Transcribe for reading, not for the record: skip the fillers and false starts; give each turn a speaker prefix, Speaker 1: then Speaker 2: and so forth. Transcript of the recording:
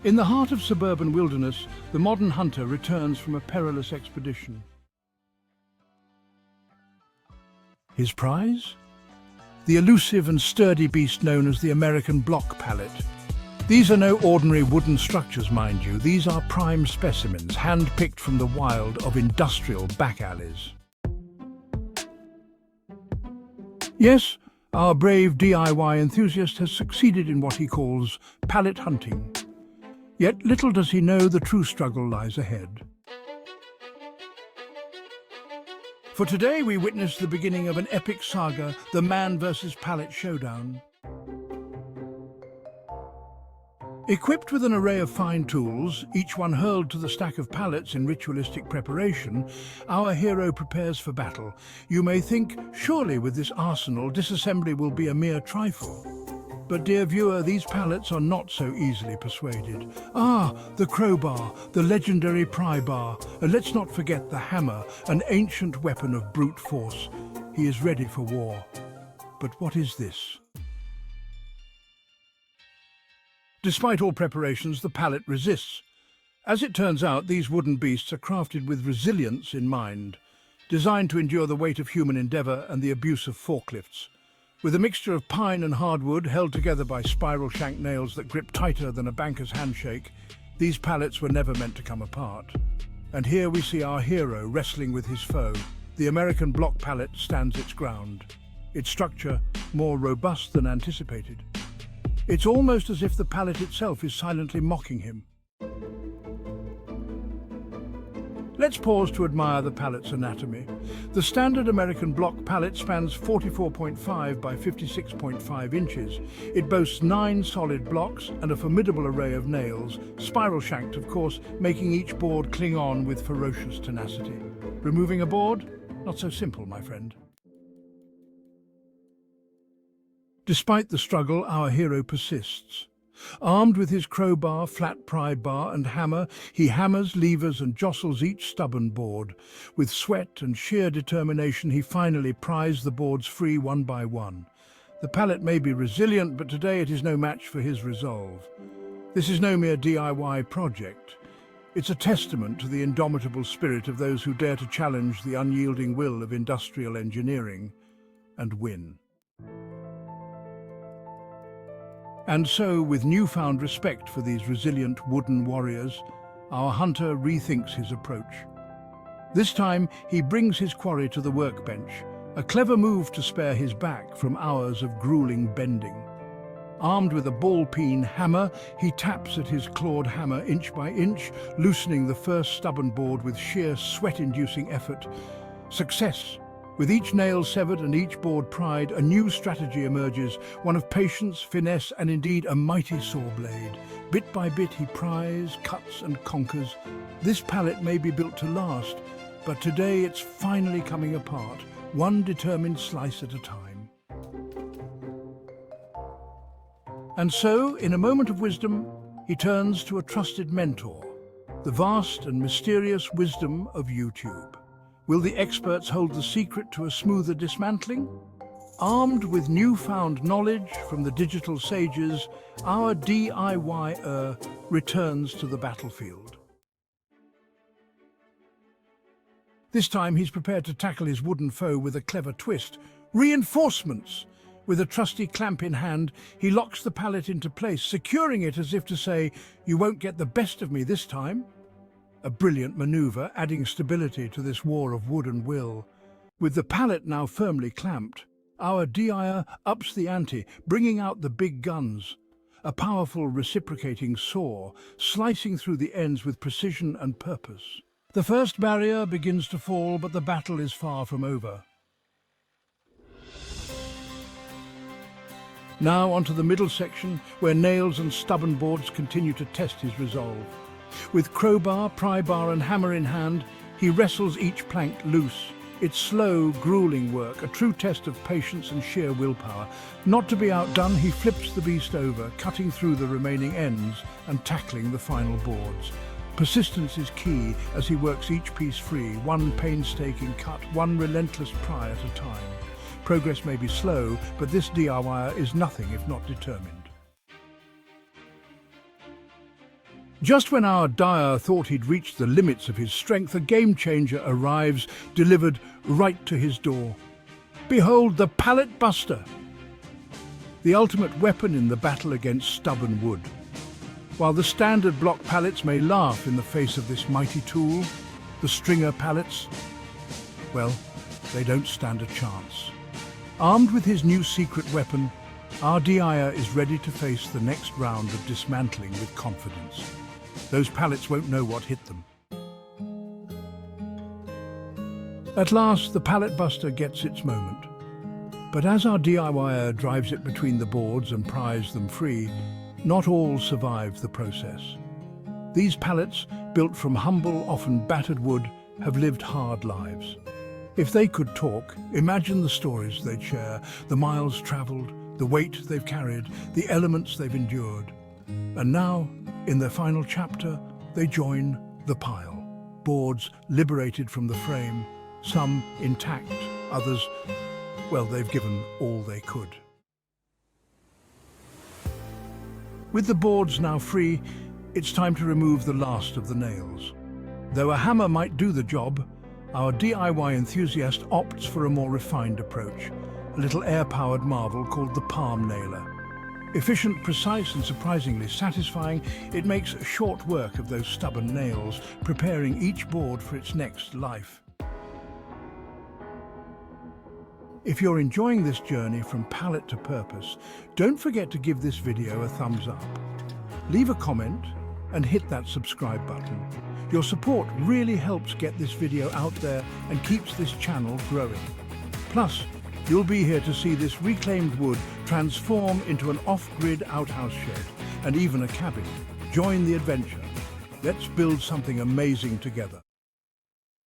Speaker 1: In the heart of suburban wilderness, the modern hunter returns from a perilous expedition. His prize? The elusive and sturdy beast known as the American block pallet. These are no ordinary wooden structures, mind you. These are prime specimens, hand-picked from the wild of industrial back alleys. Yes, our brave DIY enthusiast has succeeded in what he calls pallet hunting. Yet little does he know the true struggle lies ahead. For today we witness the beginning of an epic saga, the man versus pallet showdown. Equipped with an array of fine tools, each one hurled to the stack of pallets in ritualistic preparation, our hero prepares for battle. You may think, surely with this arsenal, disassembly will be a mere trifle. But dear viewer, these pallets are not so easily persuaded. Ah, the crowbar, the legendary pry bar, and let's not forget the hammer, an ancient weapon of brute force. He is ready for war. But what is this? Despite all preparations, the pallet resists. As it turns out, these wooden beasts are crafted with resilience in mind, designed to endure the weight of human endeavour and the abuse of forklifts. With a mixture of pine and hardwood held together by spiral shank nails that grip tighter than a banker's handshake, these pallets were never meant to come apart. And here we see our hero wrestling with his foe. The American block pallet stands its ground, its structure more robust than anticipated. It's almost as if the pallet itself is silently mocking him. Let's pause to admire the pallet's anatomy. The standard American block pallet spans 44.5 by 56.5 inches. It boasts 9 solid blocks and a formidable array of nails, spiral-shanked of course, making each board cling on with ferocious tenacity. Removing a board? Not so simple, my friend. Despite the struggle, our hero persists. Armed with his crowbar, flat pry bar and hammer, he hammers, levers and jostles each stubborn board. With sweat and sheer determination, he finally pries the boards free one by one. The pallet may be resilient, but today it is no match for his resolve. This is no mere DIY project. It's a testament to the indomitable spirit of those who dare to challenge the unyielding will of industrial engineering and win. And so, with newfound respect for these resilient wooden warriors, our hunter rethinks his approach. This time, he brings his quarry to the workbench, a clever move to spare his back from hours of grueling bending. Armed with a ball-peen hammer, he taps at his clawed hammer inch by inch, loosening the first stubborn board with sheer sweat-inducing effort. Success! With each nail severed and each board pried, a new strategy emerges, one of patience, finesse, and indeed a mighty saw blade. Bit by bit he pries, cuts, and conquers. This pallet may be built to last, but today it's finally coming apart, one determined slice at a time. And so, in a moment of wisdom, he turns to a trusted mentor, the vast and mysterious wisdom of YouTube. Will the experts hold the secret to a smoother dismantling? Armed with newfound knowledge from the digital sages, our DIYer returns to the battlefield. This time he's prepared to tackle his wooden foe with a clever twist. Reinforcements! With a trusty clamp in hand, he locks the pallet into place, securing it as if to say, "You won't get the best of me this time." A brilliant maneuver, adding stability to this war of wood and will. With the pallet now firmly clamped, our DIYer ups the ante, bringing out the big guns. A powerful reciprocating saw, slicing through the ends with precision and purpose. The first barrier begins to fall, but the battle is far from over. Now onto the middle section, where nails and stubborn boards continue to test his resolve. With crowbar, pry bar and hammer in hand, he wrestles each plank loose. It's slow, grueling work, a true test of patience and sheer willpower. Not to be outdone, he flips the beast over, cutting through the remaining ends and tackling the final boards. Persistence is key as he works each piece free, one painstaking cut, one relentless pry at a time. Progress may be slow, but this DIYer is nothing if not determined. Just when our dyer thought he'd reached the limits of his strength, a game-changer arrives, delivered right to his door. Behold the pallet buster, the ultimate weapon in the battle against stubborn wood. While the standard block pallets may laugh in the face of this mighty tool, the stringer pallets, well, they don't stand a chance. Armed with his new secret weapon, our dyer is ready to face the next round of dismantling with confidence. Those pallets won't know what hit them. At last, the pallet buster gets its moment. But as our DIYer drives it between the boards and pries them free, not all survive the process. These pallets, built from humble, often battered wood, have lived hard lives. If they could talk, imagine the stories they'd share, the miles traveled, the weight they've carried, the elements they've endured. And now, in their final chapter, they join the pile. Boards liberated from the frame, some intact, others, well, they've given all they could. With the boards now free, it's time to remove the last of the nails. Though a hammer might do the job, our DIY enthusiast opts for a more refined approach, a little air-powered marvel called the palm nailer. Efficient, precise and surprisingly satisfying, it makes short work of those stubborn nails, preparing each board for its next life. If you're enjoying this journey from pallet to purpose, don't forget to give this video a thumbs up. Leave a comment and hit that subscribe button. Your support really helps get this video out there and keeps this channel growing. Plus, you'll be here to see this reclaimed wood transform into an off-grid outhouse shed and even a cabin. Join the adventure. Let's build something amazing together.